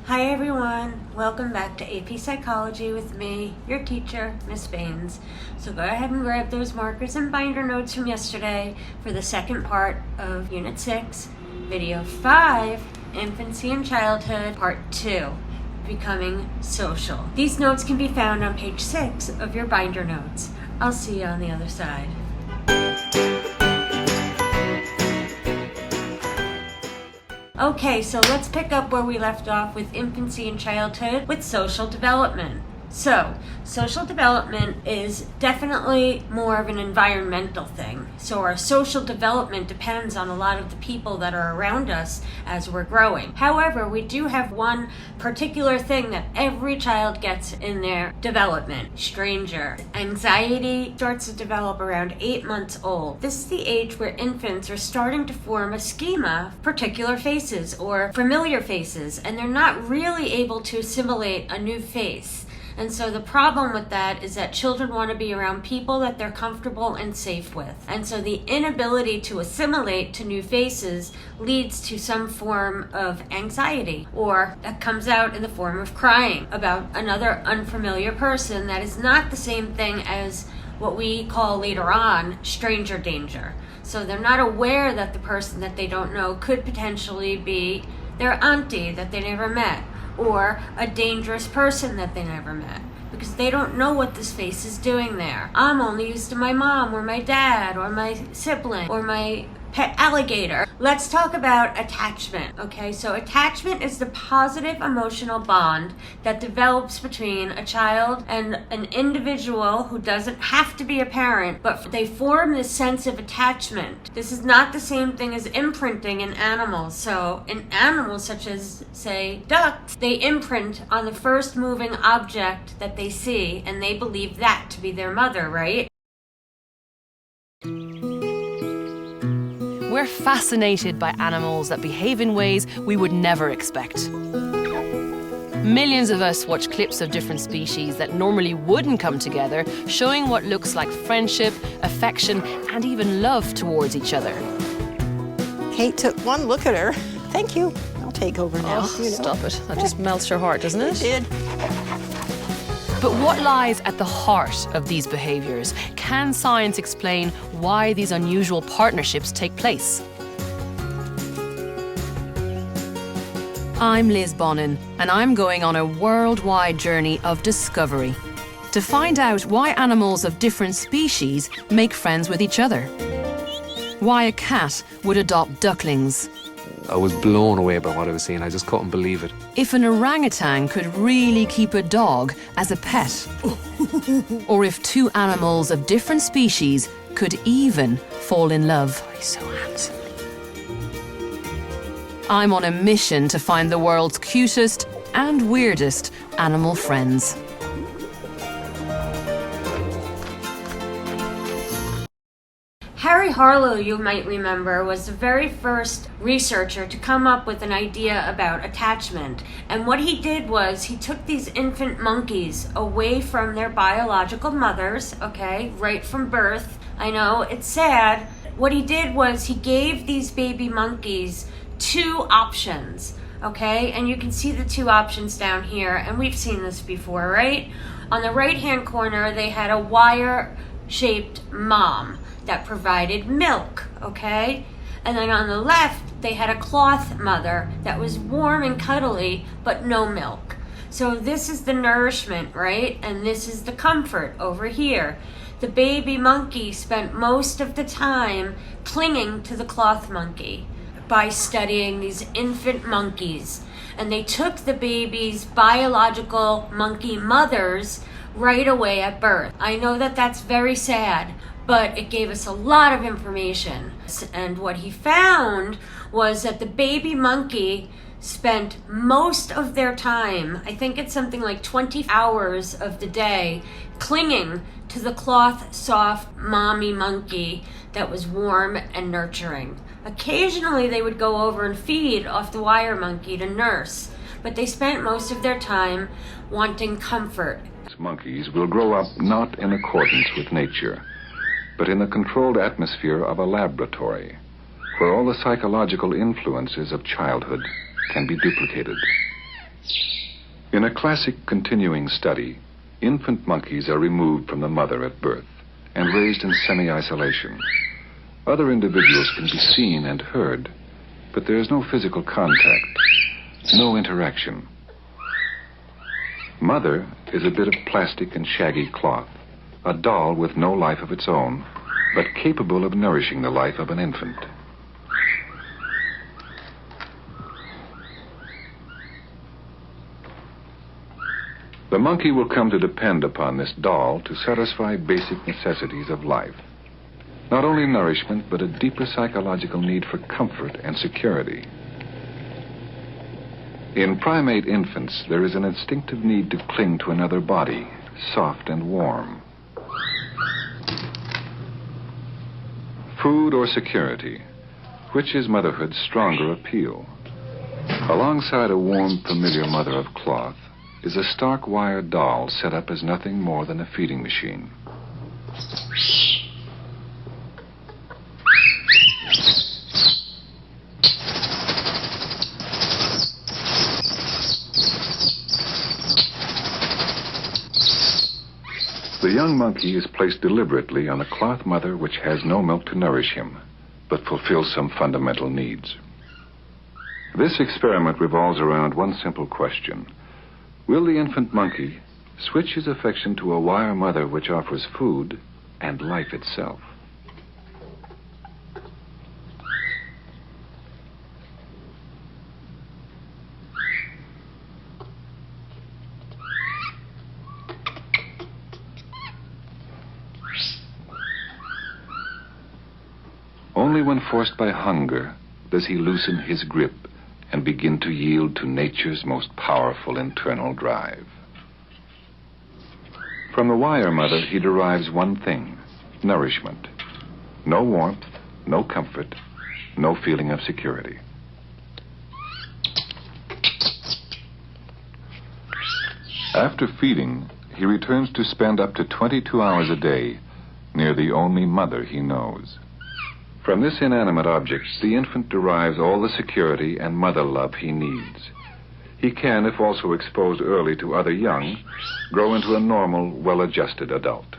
Hi everyone, welcome back to AP Psychology with me, your teacher, Miss Baines. So go ahead and grab those markers and binder notes from yesterday for the second part of Unit 6, Video 5, Infancy and Childhood, Part 2, Becoming Social. These notes can be found on page 6 of your binder notes. I'll see you on the other side. Okay, so let's pick up where we left off with infancy and childhood with social development. So, social development is definitely more of an environmental thing. So our social development depends on a lot of the people that are around us as we're growing. However, we do have one particular thing that every child gets in their development: stranger. Anxiety starts to develop around 8 months old. This is the age where infants are starting to form a schema of particular faces or familiar faces, and they're not really able to assimilate a new face. And so the problem with that is that children want to be around people that they're comfortable and safe with. And so the inability to assimilate to new faces leads to some form of anxiety, or that comes out in the form of crying about another unfamiliar person that is not the same thing as what we call later on stranger danger. So they're not aware that the person that they don't know could potentially be their auntie that they never met, or a dangerous person that they never met, because they don't know what this face is doing there. I'm only used to my mom or my dad or my sibling or my pet alligator. Let's talk about attachment, okay? So attachment is the positive emotional bond that develops between a child and an individual who doesn't have to be a parent, but they form this sense of attachment. This is not the same thing as imprinting in animals. So in animals such as, say, ducks, they imprint on the first moving object that they see, and they believe that to be their mother, right? We're fascinated by animals that behave in ways we would never expect. Millions of us watch clips of different species that normally wouldn't come together, showing what looks like friendship, affection, and even love towards each other. Kate took one look at her. Thank you. I'll take over now. Oh, stop it. That just melts your heart, doesn't it? It did. But what lies at the heart of these behaviors? Can science explain why these unusual partnerships take place? I'm Liz Bonin, and I'm going on a worldwide journey of discovery to find out why animals of different species make friends with each other. Why a cat would adopt ducklings. I was blown away by what I was seeing. I just couldn't believe it. If an orangutan could really keep a dog as a pet. Or if two animals of different species could even fall in love. He's so handsome. I'm on a mission to find the world's cutest and weirdest animal friends. Harry Harlow, you might remember, was the very first researcher to come up with an idea about attachment. And what he did was he took these infant monkeys away from their biological mothers, okay, right from birth. I know, it's sad. What he did was he gave these baby monkeys two options, okay? And you can see the two options down here, and we've seen this before, right? On the right-hand corner, they had a wire-shaped mom that provided milk, okay? And then on the left, they had a cloth mother that was warm and cuddly, but no milk. So this is the nourishment, right? And this is the comfort over here. The baby monkey spent most of the time clinging to the cloth monkey by studying these infant monkeys. And they took the baby's biological monkey mothers right away at birth. I know that that's very sad, but it gave us a lot of information. And what he found was that the baby monkey spent most of their time, I think it's something like 20 hours of the day, clinging to the cloth, soft mommy monkey that was warm and nurturing. Occasionally they would go over and feed off the wire monkey to nurse, but they spent most of their time wanting comfort. Monkeys will grow up not in accordance with nature, but in the controlled atmosphere of a laboratory, where all the psychological influences of childhood can be duplicated. In a classic continuing study, infant monkeys are removed from the mother at birth and raised in semi-isolation. Other individuals can be seen and heard, but there is no physical contact, no interaction. Mother is a bit of plastic and shaggy cloth, a doll with no life of its own, but capable of nourishing the life of an infant. The monkey will come to depend upon this doll to satisfy basic necessities of life. Not only nourishment, but a deeper psychological need for comfort and security. In primate infants, there is an instinctive need to cling to another body, soft and warm. Food or security? Which is motherhood's stronger appeal? Alongside a warm, familiar mother of cloth is a stark wire doll set up as nothing more than a feeding machine. The young monkey is placed deliberately on a cloth mother which has no milk to nourish him, but fulfills some fundamental needs. This experiment revolves around one simple question. Will the infant monkey switch his affection to a wire mother which offers food and life itself? Only when forced by hunger does he loosen his grip and begin to yield to nature's most powerful internal drive. From the wire mother, he derives one thing, nourishment. No warmth, no comfort, no feeling of security. After feeding, he returns to spend up to 22 hours a day near the only mother he knows. From this inanimate object, the infant derives all the security and mother love he needs. He can, if also exposed early to other young, grow into a normal, well-adjusted adult.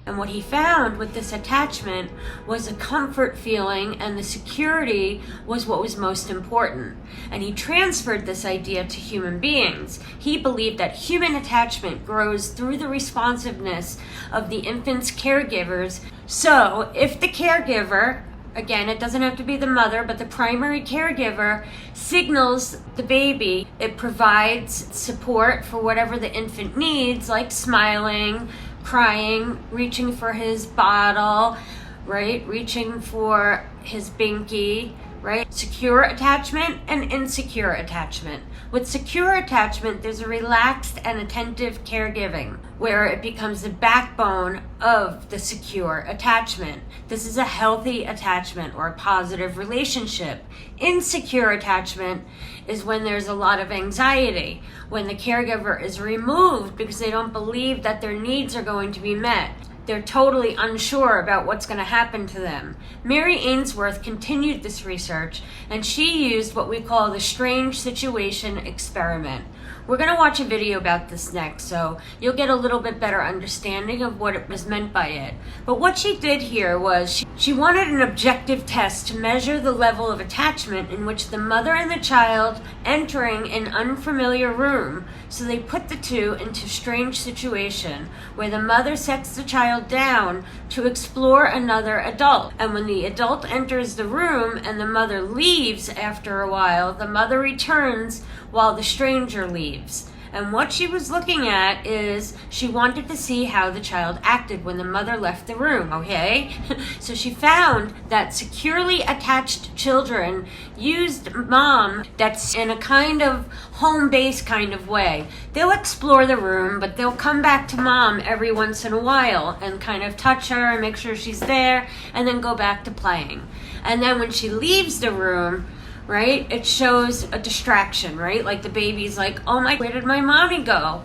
And what he found with this attachment was a comfort feeling, and the security was what was most important. And he transferred this idea to human beings. He believed that human attachment grows through the responsiveness of the infant's caregivers. So if the caregiver, again, it doesn't have to be the mother, but the primary caregiver signals the baby, it provides support for whatever the infant needs, like smiling, crying, reaching for his bottle, right? Reaching for his binky, right? Secure attachment and insecure attachment. With secure attachment, there's a relaxed and attentive caregiving where it becomes the backbone of the secure attachment. This is a healthy attachment or a positive relationship. Insecure attachment is when there's a lot of anxiety, when the caregiver is removed because they don't believe that their needs are going to be met. They're totally unsure about what's going to happen to them. Mary Ainsworth continued this research, and she used what we call the strange situation experiment. We're going to watch a video about this next, so you'll get a little bit better understanding of what it was meant by it. But what she did here was she wanted an objective test to measure the level of attachment in which the mother and the child entering an unfamiliar room. So they put the two into strange situation where the mother sets the child down to explore another adult. And when the adult enters the room and the mother leaves after a while, the mother returns while the stranger leaves. And what she was looking at is she wanted to see how the child acted when the mother left the room, okay? So she found that securely attached children used mom that's in a kind of home-based kind of way. They'll explore the room, but they'll come back to mom every once in a while and kind of touch her and make sure she's there and then go back to playing. And then when she leaves the room, right, it shows a distraction, right? Like the baby's like, oh my, where did my mommy go?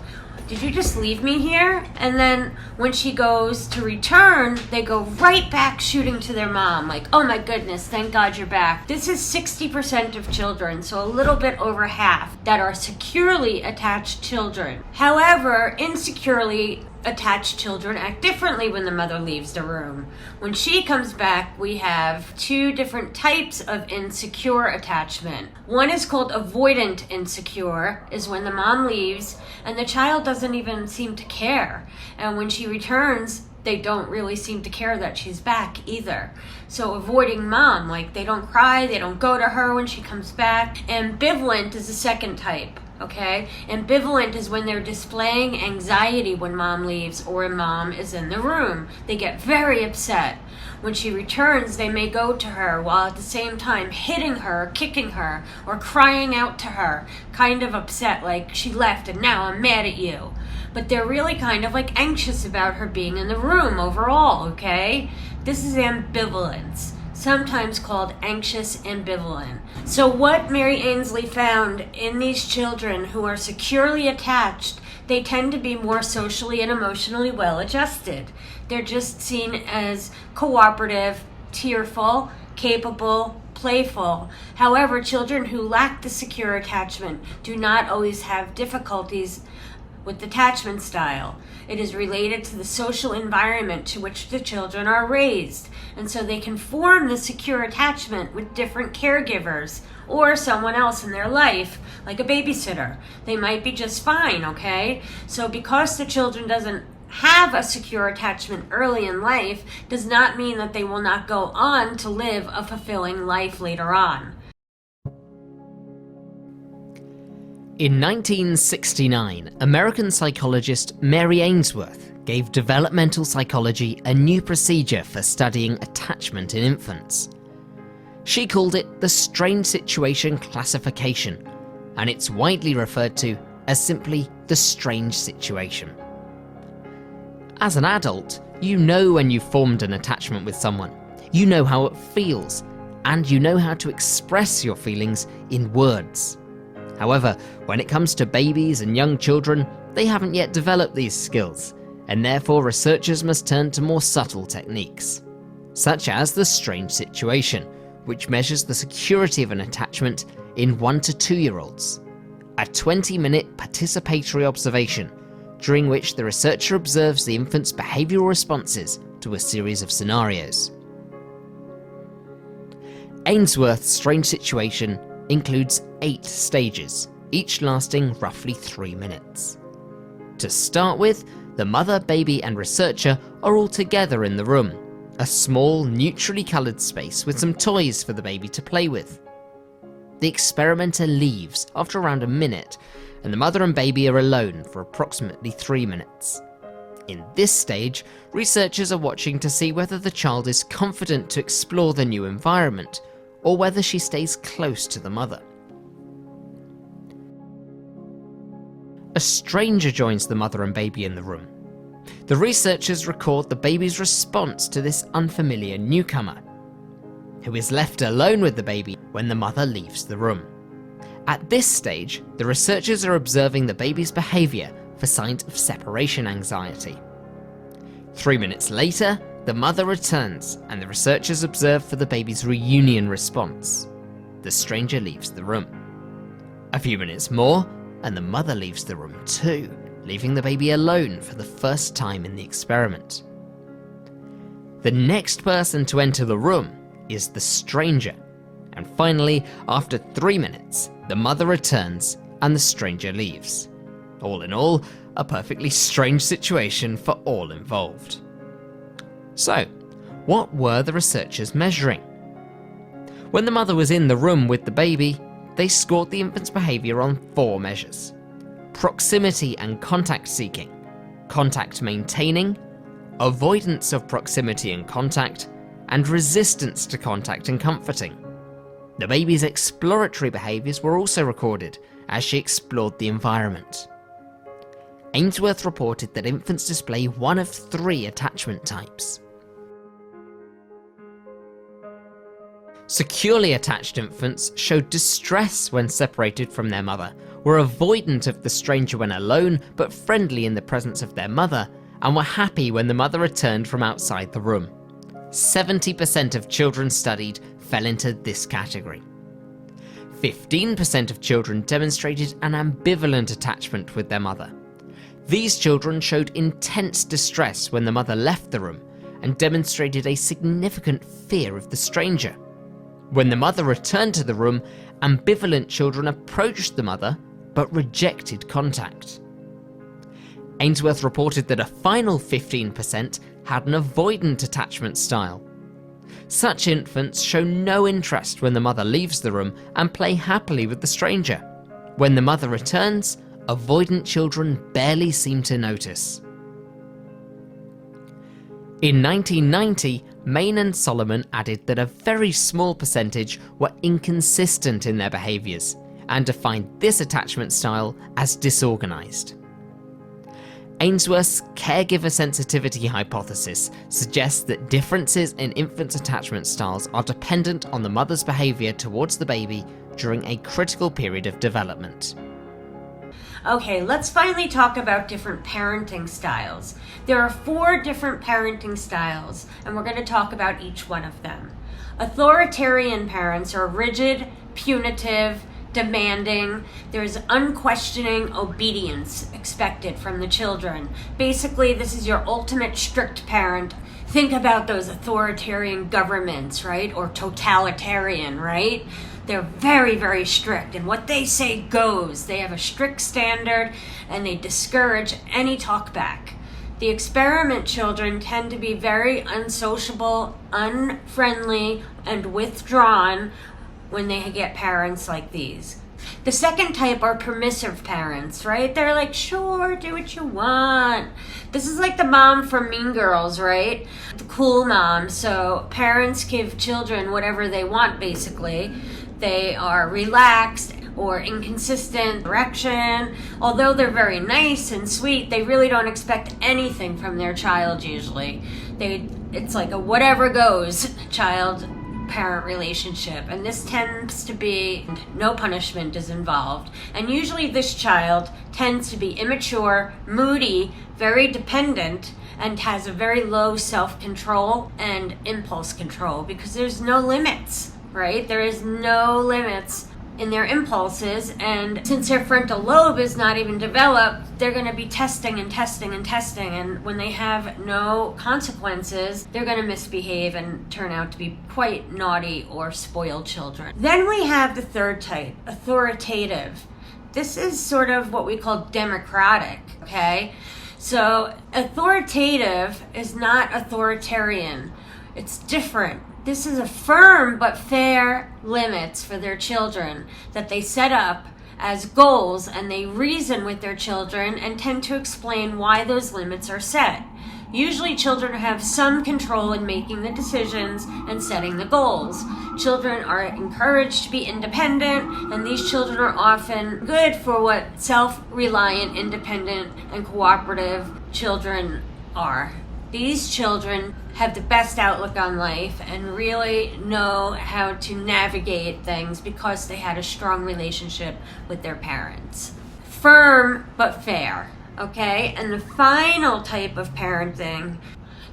did you just leave me here? And then when she goes to return, they go right back shooting to their mom, like, oh my goodness, thank God you're back. This is 60% of children, so a little bit over half, that are securely attached children. However, insecurely attached children act differently when the mother leaves the room. When she comes back, we have two different types of insecure attachment. One is called avoidant insecure, is when the mom leaves and the child doesn't even seem to care. And when she returns, they don't really seem to care that she's back either. So avoiding mom, like they don't cry, they don't go to her when she comes back. Ambivalent is the second type. Okay? Ambivalent is when they're displaying anxiety when mom leaves or mom is in the room. They get very upset. When she returns, they may go to her while at the same time hitting her, kicking her, or crying out to her, kind of upset, like she left and now I'm mad at you. But they're really kind of like anxious about her being in the room overall, okay? This is ambivalence, sometimes called anxious ambivalent. So what Mary Ainsley found in these children who are securely attached, they tend to be more socially and emotionally well adjusted. They're just seen as cooperative, tearful, capable, playful. However, children who lack the secure attachment do not always have difficulties with attachment style. It is related to the social environment to which the children are raised, and so they can form the secure attachment with different caregivers or someone else in their life, like a babysitter. They might be just fine, okay? So because the children doesn't have a secure attachment early in life does not mean that they will not go on to live a fulfilling life later on. In 1969, American psychologist Mary Ainsworth gave developmental psychology a new procedure for studying attachment in infants. She called it the strange situation classification, and it's widely referred to as simply the strange situation. As an adult, you know when you've formed an attachment with someone. You know how it feels, and you know how to express your feelings in words. However, when it comes to babies and young children, they haven't yet developed these skills, and therefore researchers must turn to more subtle techniques, such as the strange situation, which measures the security of an attachment in 1 to 2-year-olds. A 20-minute participatory observation, during which the researcher observes the infant's behavioural responses to a series of scenarios. Ainsworth's strange situation includes 8 stages, each lasting roughly 3 minutes. To start with, the mother, baby and researcher are all together in the room, a small, neutrally coloured space with some toys for the baby to play with. The experimenter leaves after around a minute, and the mother and baby are alone for approximately 3 minutes. In this stage, researchers are watching to see whether the child is confident to explore the new environment, or whether she stays close to the mother. A stranger joins the mother and baby in the room. The researchers record the baby's response to this unfamiliar newcomer, who is left alone with the baby when the mother leaves the room. At this stage, the researchers are observing the baby's behaviour for signs of separation anxiety. 3 minutes later, the mother returns, and the researchers observe for the baby's reunion response. The stranger leaves the room. A few minutes more, and the mother leaves the room too, leaving the baby alone for the first time in the experiment. The next person to enter the room is the stranger, and finally, after 3 minutes, the mother returns and the stranger leaves. All in all, a perfectly strange situation for all involved. So, what were the researchers measuring? When the mother was in the room with the baby, they scored the infant's behaviour on 4 measures: proximity and contact seeking, contact maintaining, avoidance of proximity and contact, and resistance to contact and comforting. The baby's exploratory behaviours were also recorded as she explored the environment. Ainsworth reported that infants display one of 3 attachment types. Securely attached infants showed distress when separated from their mother, were avoidant of the stranger when alone, but friendly in the presence of their mother, and were happy when the mother returned from outside the room. 70% of children studied fell into this category. 15% of children demonstrated an ambivalent attachment with their mother. These children showed intense distress when the mother left the room and demonstrated a significant fear of the stranger. When the mother returned to the room, ambivalent children approached the mother but rejected contact. Ainsworth reported that a final 15% had an avoidant attachment style. Such infants show no interest when the mother leaves the room and play happily with the stranger. When the mother returns, avoidant children barely seem to notice. In 1990, Main and Solomon added that a very small percentage were inconsistent in their behaviours and defined this attachment style as disorganised. Ainsworth's caregiver sensitivity hypothesis suggests that differences in infants' attachment styles are dependent on the mother's behaviour towards the baby during a critical period of development. Okay, let's finally talk about different parenting styles. There are 4 different parenting styles, and we're going to talk about each one of them. Authoritarian parents are rigid, punitive, demanding. There's unquestioning obedience expected from the children. Basically, this is your ultimate strict parent. Think about those authoritarian governments, right? Or totalitarian, right? They're very, very strict, and what they say goes. They have a strict standard, and they discourage any talk back. The experiment children tend to be very unsociable, unfriendly, and withdrawn when they get parents like these. The second type are permissive parents, right? They're like, sure, do what you want. This is like the mom from Mean Girls, right? The cool mom. So parents give children whatever they want, basically. They are relaxed or inconsistent direction. Although they're very nice and sweet, they really don't expect anything from their child usually. It's like a whatever goes child-parent relationship, and this tends to be no punishment is involved. And usually this child tends to be immature, moody, very dependent, and has a very low self-control and impulse control because there's no limits, right? There is no limits in their impulses, and since their frontal lobe is not even developed, they're going to be testing and testing and testing, and when they have no consequences, they're going to misbehave and turn out to be quite naughty or spoiled children. Then we have the third type, authoritative. This is sort of what we call democratic, okay? So authoritative is not authoritarian. It's different. This is a firm but fair limits for their children that they set up as goals, and they reason with their children and tend to explain why those limits are set. Usually children have some control in making the decisions and setting the goals. Children are encouraged to be independent, and these children are often good for what self-reliant, independent, and cooperative children are. These children have the best outlook on life and really know how to navigate things because they had a strong relationship with their parents. Firm but fair, okay? And the final type of parenting,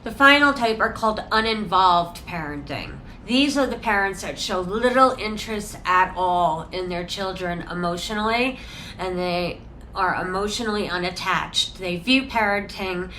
the final type are called uninvolved parenting. These are the parents that show little interest at all in their children emotionally, and they are emotionally unattached. They view parenting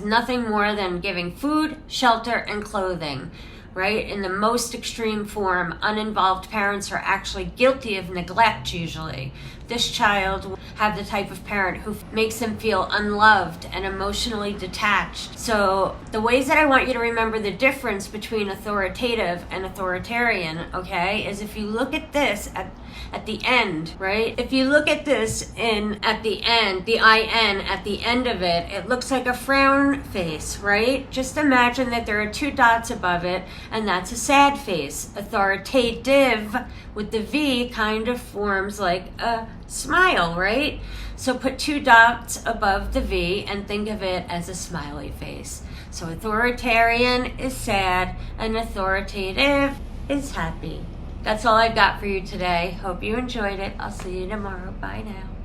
nothing more than giving food, shelter, and clothing, right? In the most extreme form, uninvolved parents are actually guilty of neglect usually. This child will have the type of parent who makes them feel unloved and emotionally detached. So the ways that I want you to remember the difference between authoritative and authoritarian, okay, is if you look at this at the end, right? If you look at this at the end, the IN at the end of it, it looks like a frown face, right? Just imagine that there are 2 dots above it, and that's a sad face. Authoritative with the V kind of forms like a smile, right? So put 2 dots above the V and think of it as a smiley face. So authoritarian is sad and authoritative is happy. That's all I've got for you today. Hope you enjoyed it. I'll see you tomorrow. Bye now.